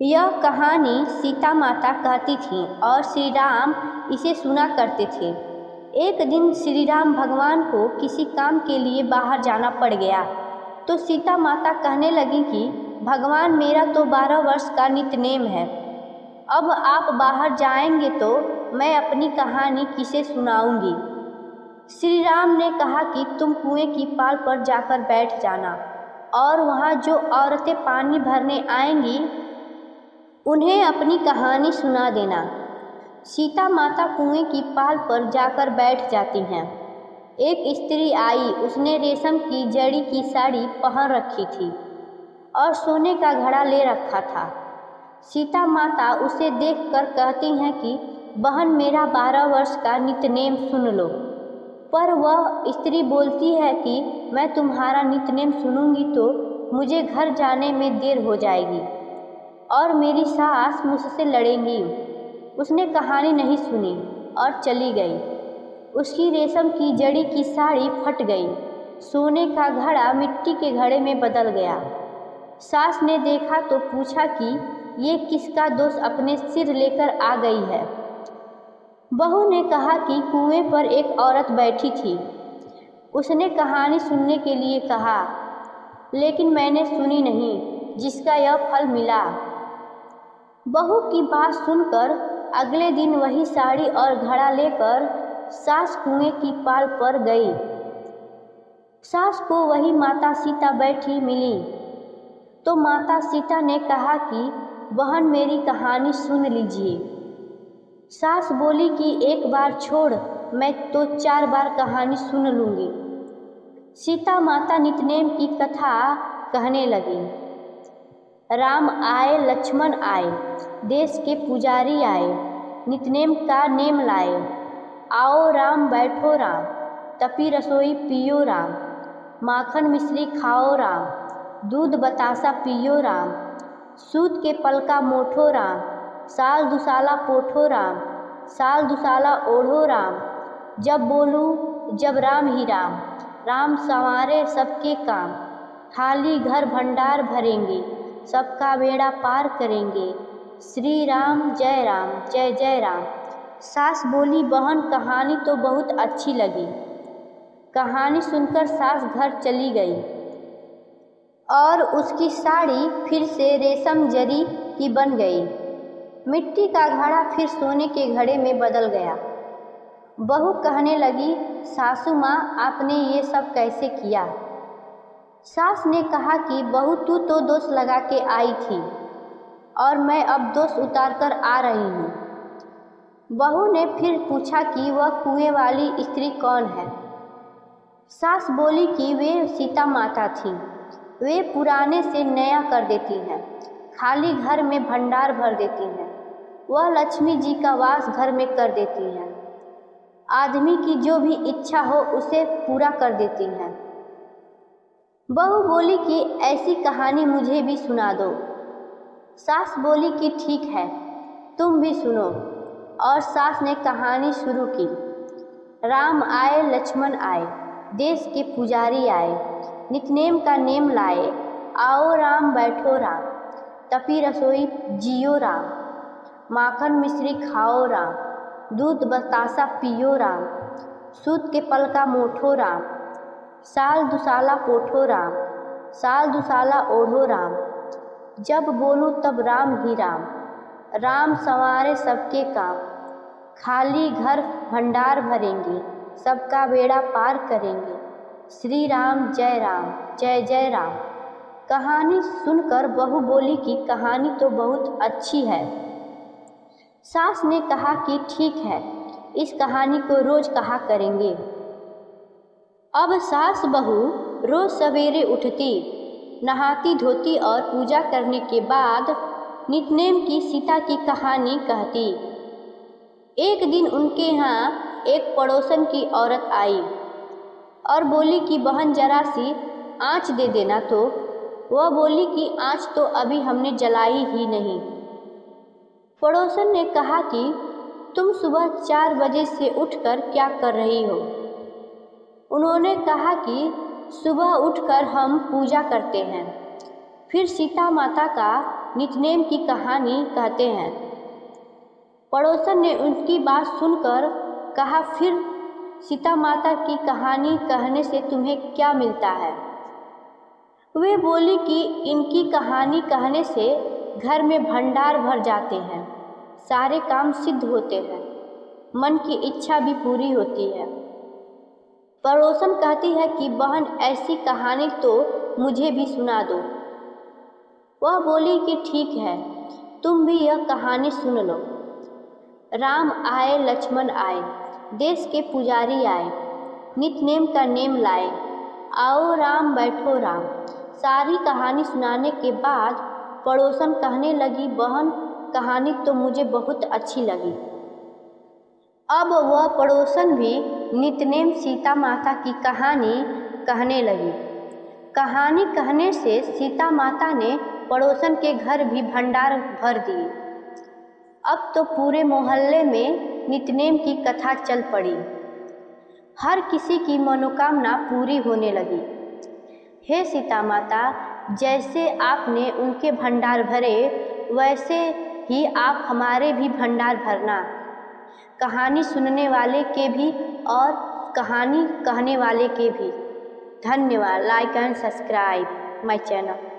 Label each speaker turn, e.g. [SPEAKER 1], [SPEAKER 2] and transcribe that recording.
[SPEAKER 1] यह कहानी सीता माता कहती थीं और श्री राम इसे सुना करते थे। एक दिन श्री राम भगवान को किसी काम के लिए बाहर जाना पड़ गया तो सीता माता कहने लगी कि भगवान, मेरा तो 12 वर्ष का नित्यनेम है। अब आप बाहर जाएंगे तो मैं अपनी कहानी किसे सुनाऊंगी। श्री राम ने कहा कि तुम कुएं की पाल पर जाकर बैठ जाना और वहाँ जो औरतें पानी भरने आएंगी उन्हें अपनी कहानी सुना देना। सीता माता कुएं की पाल पर जाकर बैठ जाती हैं। एक स्त्री आई, उसने रेशम की जड़ी की साड़ी पहन रखी थी और सोने का घड़ा ले रखा था। सीता माता उसे देखकर कहती हैं कि बहन, मेरा 12 वर्ष का नित्यनेम सुन लो। पर वह स्त्री बोलती है कि मैं तुम्हारा नित्यनेम सुनूंगी तो मुझे घर जाने में देर हो जाएगी और मेरी सास मुझसे लड़ेंगी। उसने कहानी नहीं सुनी और चली गई। उसकी रेशम की जड़ी की साड़ी फट गई, सोने का घड़ा मिट्टी के घड़े में बदल गया। सास ने देखा तो पूछा कि ये किसका दोष अपने सिर लेकर आ गई है। बहू ने कहा कि कुएं पर एक औरत बैठी थी। उसने कहानी सुनने के लिए कहा, लेकिन मैंने सुनी नहीं, जिसका यह फल मिला। बहू की बात सुनकर अगले दिन वही साड़ी और घड़ा लेकर सास कुएं की पाल पर गई। सास को वही माता सीता बैठी मिली तो माता सीता ने कहा कि बहन, मेरी कहानी सुन लीजिए। सास बोली कि एक बार छोड़, मैं तो 4 बार कहानी सुन लूँगी। सीता माता नित्यनेम की कथा कहने लगी। राम आए, लक्ष्मण आए, देश के पुजारी आए, नित्यनेम का नेम लाए। आओ राम, बैठो राम, तपी रसोई पियो राम, माखन मिश्री खाओ राम, दूध बतासा पियो राम, सूत के पलका मोठो राम, साल दुसाला पोठो राम, साल दुसाला ओढ़ो राम। जब बोलूं जब राम ही राम, राम संवारे सबके काम, खाली घर भंडार भरेंगे, सबका बेड़ा पार करेंगे। श्री राम जय राम, जय जय राम। सास बोली, बहन, कहानी तो बहुत अच्छी लगी। कहानी सुनकर सास घर चली गई और उसकी साड़ी फिर से रेशम जरी की बन गई। मिट्टी का घड़ा फिर सोने के घड़े में बदल गया। बहू कहने लगी, सासू माँ, आपने ये सब कैसे किया। सास ने कहा कि बहू, तू तो दोष लगा के आई थी और मैं अब दोष उतार कर आ रही हूँ। बहू ने फिर पूछा कि वह कुएं वाली स्त्री कौन है। सास बोली कि वे सीता माता थीं। वे पुराने से नया कर देती हैं, खाली घर में भंडार भर देती हैं। वह लक्ष्मी जी का वास घर में कर देती हैं। आदमी की जो भी इच्छा हो उसे पूरा कर देती हैं। बहू बोली कि ऐसी कहानी मुझे भी सुना दो। सास बोली कि ठीक है, तुम भी सुनो। और सास ने कहानी शुरू की। राम आए, लक्ष्मण आए, देश के पुजारी आए, नित्यनेम का नेम लाए। आओ राम, बैठो राम, तपी रसोई जियो राम, माखन मिश्री खाओ राम, दूध बतासा पियो राम, सूत के पलका मोठो राम, साल दुसाला पोठो राम, साल दुसाला ओढ़ो राम। जब बोलूं तब राम ही राम, राम संवारे सबके काम, खाली घर भंडार भरेंगे, सबका बेड़ा पार करेंगे। श्री राम जय राम, जय जय राम। कहानी सुनकर बहू बोली कि कहानी तो बहुत अच्छी है। सास ने कहा कि ठीक है, इस कहानी को रोज कहा करेंगे। अब सास बहू रोज सवेरे उठती, नहाती धोती और पूजा करने के बाद नित्यनेम की सीता की कहानी कहती। एक दिन उनके यहाँ एक पड़ोसन की औरत आई और बोली कि बहन, जरा सी आँच दे देना। तो वह बोली कि आँच तो अभी हमने जलाई ही नहीं। पड़ोसन ने कहा कि तुम सुबह 4 बजे से उठकर क्या कर रही हो। उन्होंने कहा कि सुबह उठकर हम पूजा करते हैं, फिर सीता माता का नितनेम की कहानी कहते हैं। पड़ोसन ने उनकी बात सुनकर कहा, फिर सीता माता की कहानी कहने से तुम्हें क्या मिलता है? वे बोली कि इनकी कहानी कहने से घर में भंडार भर जाते हैं, सारे काम सिद्ध होते हैं, मन की इच्छा भी पूरी होती है। पड़ोसन कहती है कि बहन ऐसी कहानी तो मुझे भी सुना दो। वह बोली कि ठीक है, तुम भी यह कहानी सुन लो। राम आए लक्ष्मण आए, देश के पुजारी आए, नितनेम का नेम लाए, आओ राम बैठो राम। सारी कहानी सुनाने के बाद पड़ोसन कहने लगी, बहन कहानी तो मुझे बहुत अच्छी लगी। अब वह पड़ोसन भी नितनेम सीता माता की कहानी कहने लगी। कहानी कहने से सीता माता ने पड़ोसन के घर भी भंडार भर दिए। अब तो पूरे मोहल्ले में नितनेम की कथा चल पड़ी। हर किसी की मनोकामना पूरी होने लगी। हे सीता माता, जैसे आपने उनके भंडार भरे, वैसे ही आप हमारे भी भंडार भरना। कहानी सुनने वाले के भी और कहानी कहने वाले के भी। धन्यवाद। Like and subscribe my channel.